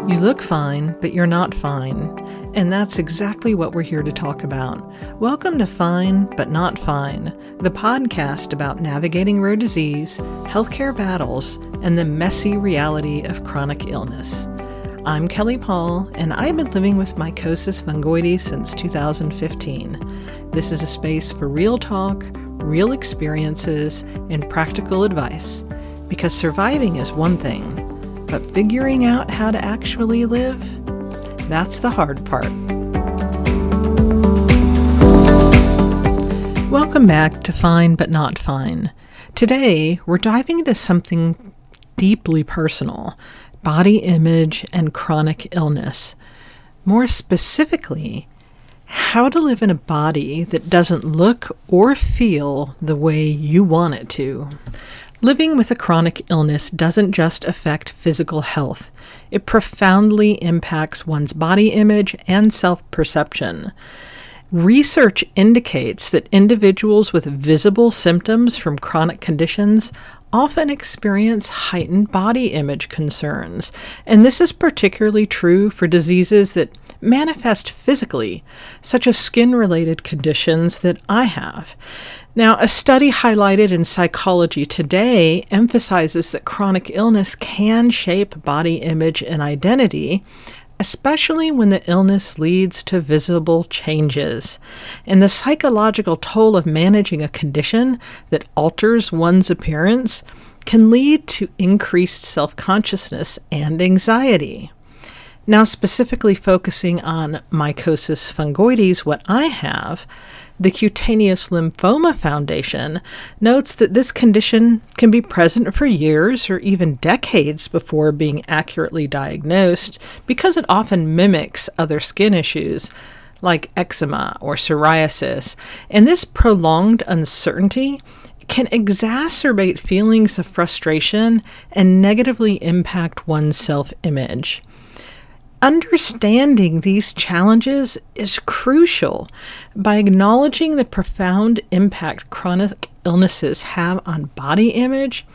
You look fine, but you're not fine. And that's exactly what we're here to talk about. Welcome to Fine, But Not Fine, the podcast about navigating rare disease, healthcare battles, and the messy reality of chronic illness. I'm Kelly Paul, and I've been living with Mycosis Fungoides since 2015. This is a space for real talk, real experiences, and practical advice. Because surviving is one thing, but figuring out how to actually live, that's the hard part. Welcome back to Fine But Not Fine. Today, we're diving into something deeply personal, body image and chronic illness. More specifically, how to live in a body that doesn't look or feel the way you want it to. Living with a chronic illness doesn't just affect physical health. It profoundly impacts one's body image and self-perception. Research indicates that individuals with visible symptoms from chronic conditions often experience heightened body image concerns, and this is particularly true for diseases that manifest physically, such as skin-related conditions that I have. Now, a study highlighted in Psychology Today emphasizes that chronic illness can shape body image and identity, especially when the illness leads to visible changes. And the psychological toll of managing a condition that alters one's appearance can lead to increased self-consciousness and anxiety. Now, specifically focusing on Mycosis fungoides, what I have, the Cutaneous Lymphoma Foundation notes that this condition can be present for years or even decades before being accurately diagnosed because it often mimics other skin issues like eczema or psoriasis. And this prolonged uncertainty can exacerbate feelings of frustration and negatively impact one's self-image. Understanding these challenges is crucial. By acknowledging the profound impact chronic illnesses have on body image,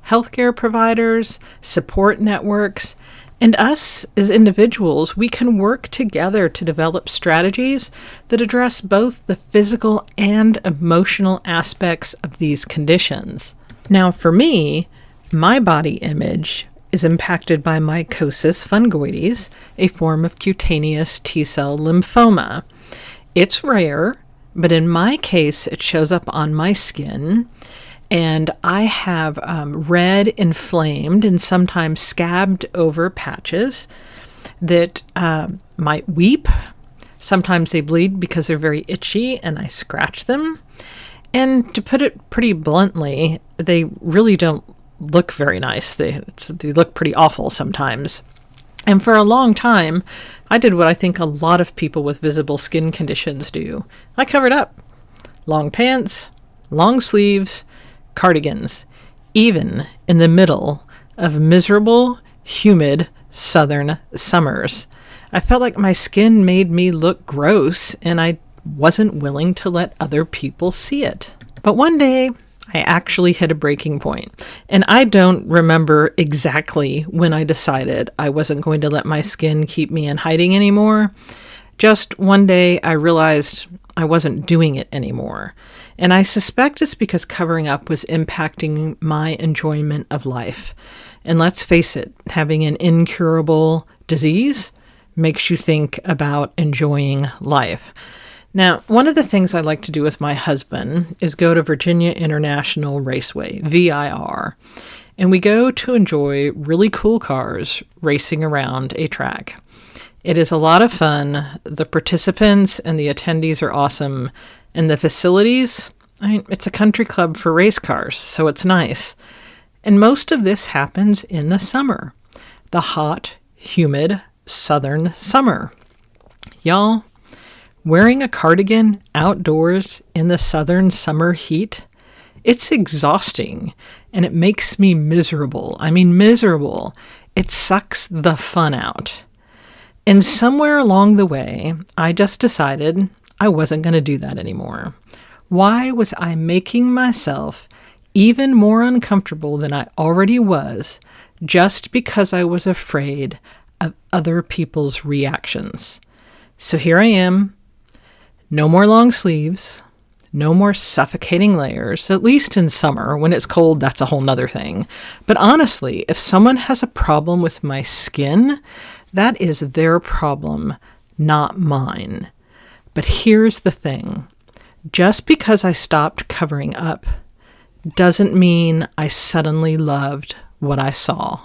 healthcare providers, support networks, and us as individuals, we can work together to develop strategies that address both the physical and emotional aspects of these conditions. Now, for me, my body image is impacted by Mycosis fungoides, a form of cutaneous T-cell lymphoma. It's rare, but in my case, it shows up on my skin, and I have red, inflamed, and sometimes scabbed over patches that might weep. Sometimes they bleed because they're very itchy, and I scratch them. And to put it pretty bluntly, they really don't look very nice. They look pretty awful sometimes. And for a long time, I did what I think a lot of people with visible skin conditions do. I covered up. Long pants, long sleeves, cardigans, even in the middle of miserable, humid southern summers. I felt like my skin made me look gross, and I wasn't willing to let other people see it. But one day, I actually hit a breaking point, and I don't remember exactly when I decided I wasn't going to let my skin keep me in hiding anymore. Just one day I realized I wasn't doing it anymore, and I suspect it's because covering up was impacting my enjoyment of life. And let's face it, having an incurable disease makes you think about enjoying life. Now, one of the things I like to do with my husband is go to Virginia International Raceway, VIR, and we go to enjoy really cool cars racing around a track. It is a lot of fun. The participants and the attendees are awesome, and the facilities, it's a country club for race cars, so it's nice. And most of this happens in the summer, the hot, humid, southern summer. Y'all, wearing a cardigan outdoors in the southern summer heat, it's exhausting, and it makes me miserable. Miserable. It sucks the fun out. And somewhere along the way, I just decided I wasn't going to do that anymore. Why was I making myself even more uncomfortable than I already was just because I was afraid of other people's reactions. So here I am, no more long sleeves, no more suffocating layers, at least in summer. When it's cold, that's a whole nother thing. But honestly, if someone has a problem with my skin, that is their problem, not mine. But here's the thing. Just because I stopped covering up doesn't mean I suddenly loved what I saw.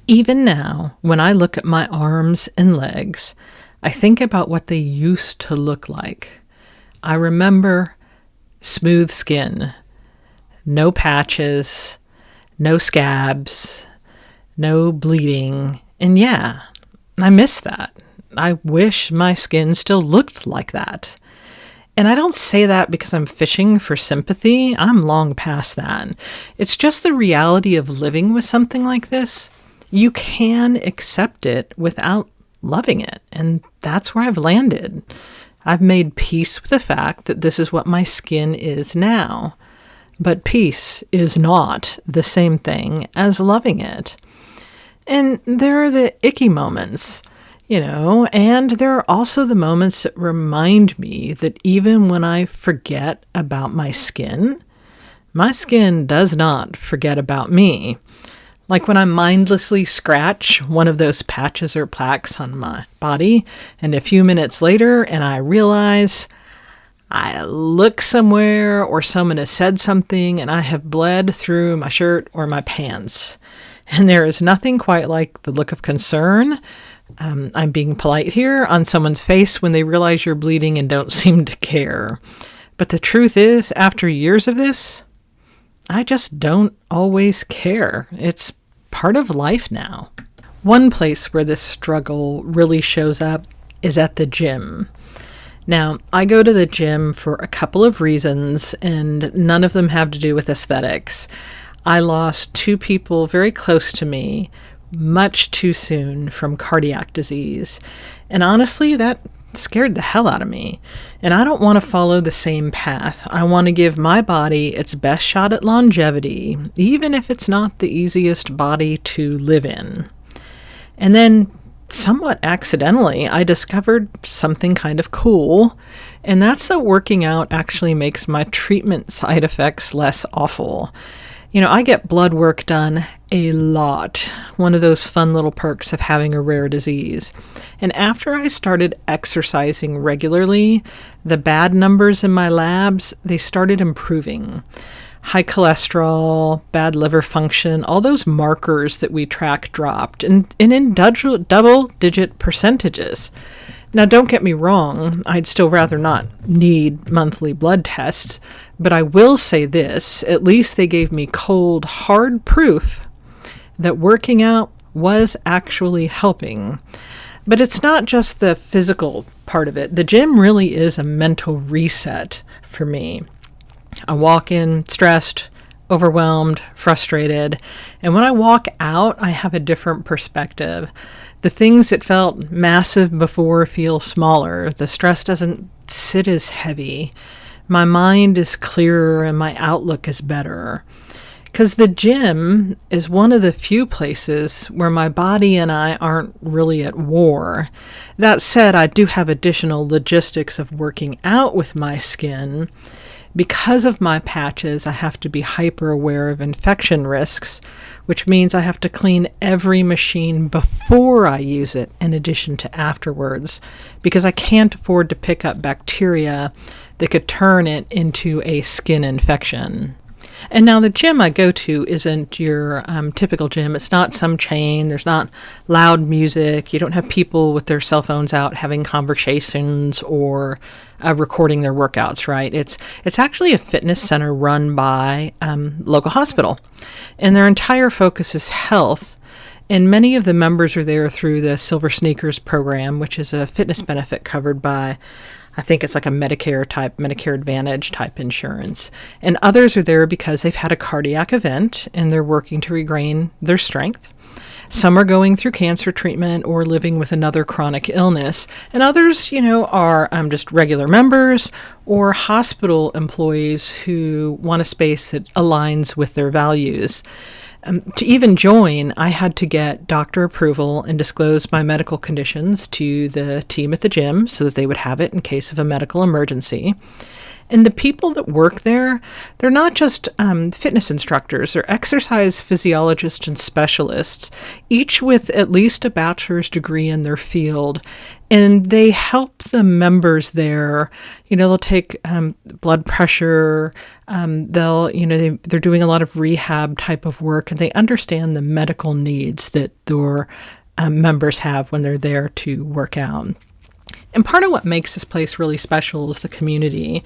Even now, when I look at my arms and legs, I think about what they used to look like. I remember smooth skin, no patches, no scabs, no bleeding, and yeah, I miss that. I wish my skin still looked like that. And I don't say that because I'm fishing for sympathy. I'm long past that. It's just the reality of living with something like this. You can accept it without loving it. And that's where I've landed. I've made peace with the fact that this is what my skin is now. But peace is not the same thing as loving it. And there are the icky moments, and there are also the moments that remind me that even when I forget about my skin does not forget about me. Like when I mindlessly scratch one of those patches or plaques on my body, and a few minutes later, and I realize I look somewhere or someone has said something and I have bled through my shirt or my pants. And there is nothing quite like the look of concern, I'm being polite here, on someone's face when they realize you're bleeding and don't seem to care. But the truth is, after years of this, I just don't always care. It's part of life now. One place where this struggle really shows up is at the gym. Now, I go to the gym for a couple of reasons, and none of them have to do with aesthetics. I lost 2 people very close to me much too soon from cardiac disease. And honestly, that scared the hell out of me. And I don't want to follow the same path. I want to give my body its best shot at longevity, even if it's not the easiest body to live in. And then, somewhat accidentally, I discovered something kind of cool, and that's that working out actually makes my treatment side effects less awful. I get blood work done a lot, one of those fun little perks of having a rare disease. And after I started exercising regularly, the bad numbers in my labs, they started improving. High cholesterol, bad liver function, all those markers that we track dropped, and in double-digit percentages. Now, don't get me wrong, I'd still rather not need monthly blood tests, but I will say this, at least they gave me cold, hard proof that working out was actually helping. But it's not just the physical part of it. The gym really is a mental reset for me. I walk in stressed, overwhelmed, frustrated, and when I walk out, I have a different perspective. The things that felt massive before feel smaller. The stress doesn't sit as heavy. My mind is clearer and my outlook is better. Because the gym is one of the few places where my body and I aren't really at war. That said, I do have additional logistics of working out with my skin. Because of my patches, I have to be hyper aware of infection risks, which means I have to clean every machine before I use it in addition to afterwards, because I can't afford to pick up bacteria that could turn it into a skin infection. And now the gym I go to isn't your typical gym. It's not some chain. There's not loud music. You don't have people with their cell phones out having conversations or recording their workouts, right? It's actually a fitness center run by local hospital. And their entire focus is health. And many of the members are there through the Silver Sneakers program, which is a fitness benefit covered by, I think it's like a Medicare Advantage type insurance. And others are there because they've had a cardiac event and they're working to regain their strength. Some are going through cancer treatment or living with another chronic illness. And others, are just regular members or hospital employees who want a space that aligns with their values. To even join, I had to get doctor approval and disclose my medical conditions to the team at the gym so that they would have it in case of a medical emergency. And the people that work there, they're not just fitness instructors, they're exercise physiologists and specialists, each with at least a bachelor's degree in their field. And they help the members there. They'll take blood pressure. They're doing a lot of rehab type of work, and they understand the medical needs that their members have when they're there to work out. And part of what makes this place really special is the community.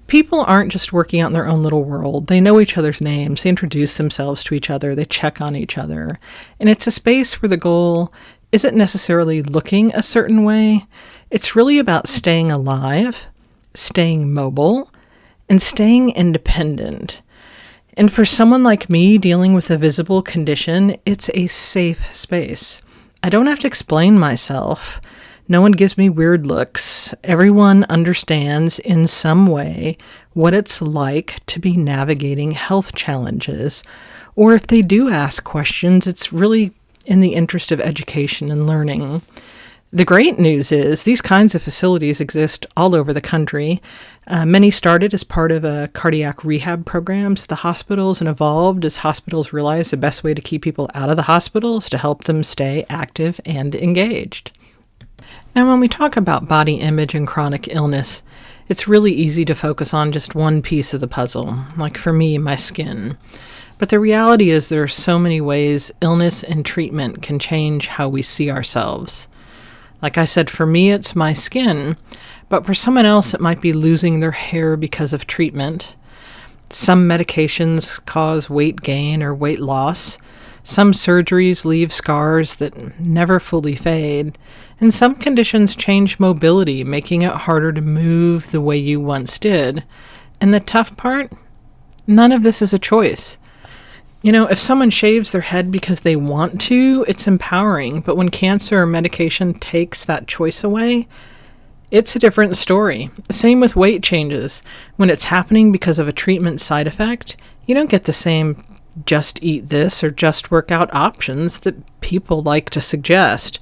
People aren't just working out in their own little world. They know each other's names. They introduce themselves to each other. They check on each other. And it's a space where the goal isn't necessarily looking a certain way. It's really about staying alive, staying mobile, and staying independent. And for someone like me dealing with a visible condition, it's a safe space. I don't have to explain myself. No one gives me weird looks. Everyone understands in some way what it's like to be navigating health challenges. Or if they do ask questions, it's really in the interest of education and learning. The great news is these kinds of facilities exist all over the country. Many started as part of cardiac rehab programs at the hospitals and evolved as hospitals realized the best way to keep people out of the hospitals to help them stay active and engaged. Now, when we talk about body image and chronic illness, it's really easy to focus on just one piece of the puzzle, like for me, my skin. But the reality is there are so many ways illness and treatment can change how we see ourselves. Like I said, for me, it's my skin, but for someone else, it might be losing their hair because of treatment. Some medications cause weight gain or weight loss. Some surgeries leave scars that never fully fade, and some conditions change mobility, making it harder to move the way you once did. And the tough part? None of this is a choice. If someone shaves their head because they want to, it's empowering, but when cancer or medication takes that choice away, it's a different story. Same with weight changes. When it's happening because of a treatment side effect, you don't get the same just eat this or just work out options that people like to suggest.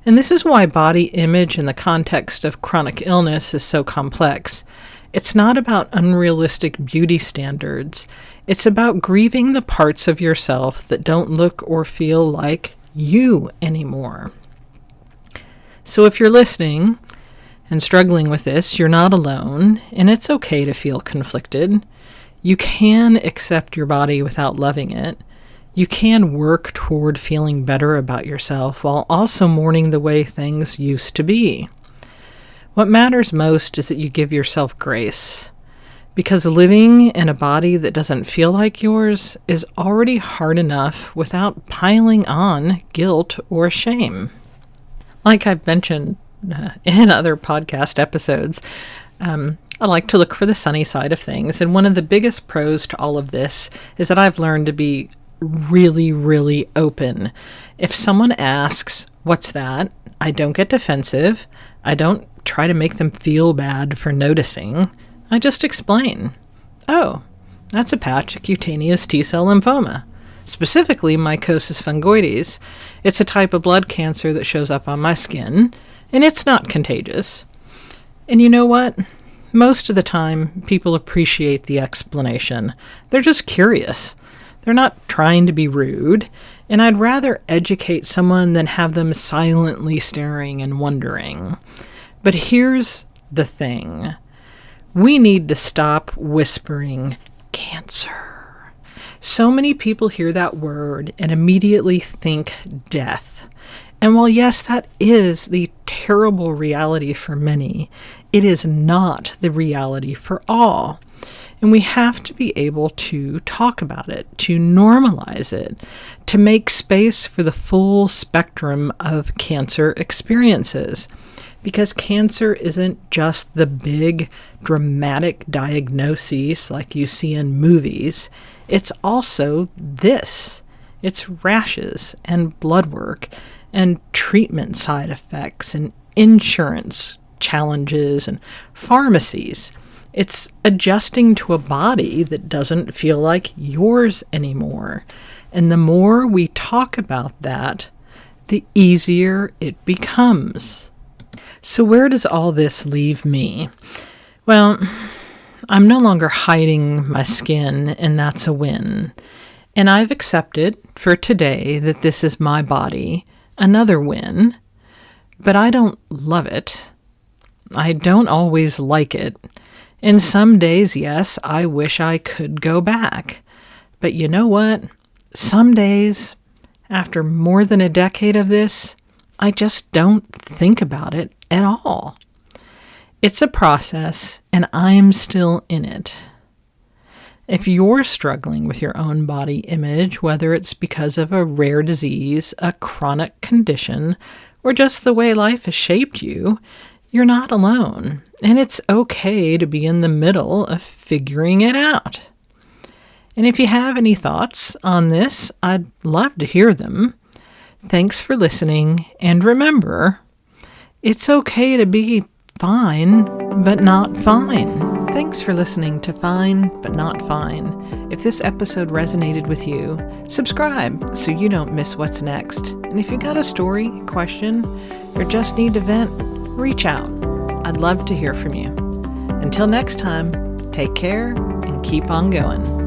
And this is why body image in the context of chronic illness is so complex. It's not about unrealistic beauty standards. It's about grieving the parts of yourself that don't look or feel like you anymore. So if you're listening and struggling with this, you're not alone, and it's okay to feel conflicted. You can accept your body without loving it. You can work toward feeling better about yourself while also mourning the way things used to be. What matters most is that you give yourself grace, because living in a body that doesn't feel like yours is already hard enough without piling on guilt or shame. Like I've mentioned in other podcast episodes, I like to look for the sunny side of things, and one of the biggest pros to all of this is that I've learned to be really, really open. If someone asks, "What's that?" I don't get defensive. I don't try to make them feel bad for noticing. I just explain. Oh, that's a patch of cutaneous T-Cell lymphoma, specifically Mycosis Fungoides. It's a type of blood cancer that shows up on my skin, and it's not contagious. And you know what? Most of the time, people appreciate the explanation. They're just curious. They're not trying to be rude, and I'd rather educate someone than have them silently staring and wondering. But here's the thing. We need to stop whispering cancer. So many people hear that word and immediately think death. And while yes, that is the terrible reality for many, it is not the reality for all. And we have to be able to talk about it, to normalize it, to make space for the full spectrum of cancer experiences. Because cancer isn't just the big, dramatic diagnoses like you see in movies. It's also this. It's rashes and blood work and treatment side effects and insurance challenges and pharmacies. It's adjusting to a body that doesn't feel like yours anymore. And the more we talk about that, the easier it becomes. So where does all this leave me? Well, I'm no longer hiding my skin, and that's a win. And I've accepted for today that this is my body, another win. But I don't love it. I don't always like it. And some days, yes, I wish I could go back. But you know what? Some days, after more than a decade of this, I just don't think about it at all. It's a process, and I'm still in it. If you're struggling with your own body image, whether it's because of a rare disease, a chronic condition, or just the way life has shaped you, you're not alone. And it's okay to be in the middle of figuring it out. And if you have any thoughts on this, I'd love to hear them. Thanks for listening, and remember, it's okay to be fine, but not fine. Thanks for listening to Fine, But Not Fine. If this episode resonated with you, subscribe so you don't miss what's next. And if you got a story, question, or just need to vent, reach out. I'd love to hear from you. Until next time, take care and keep on going.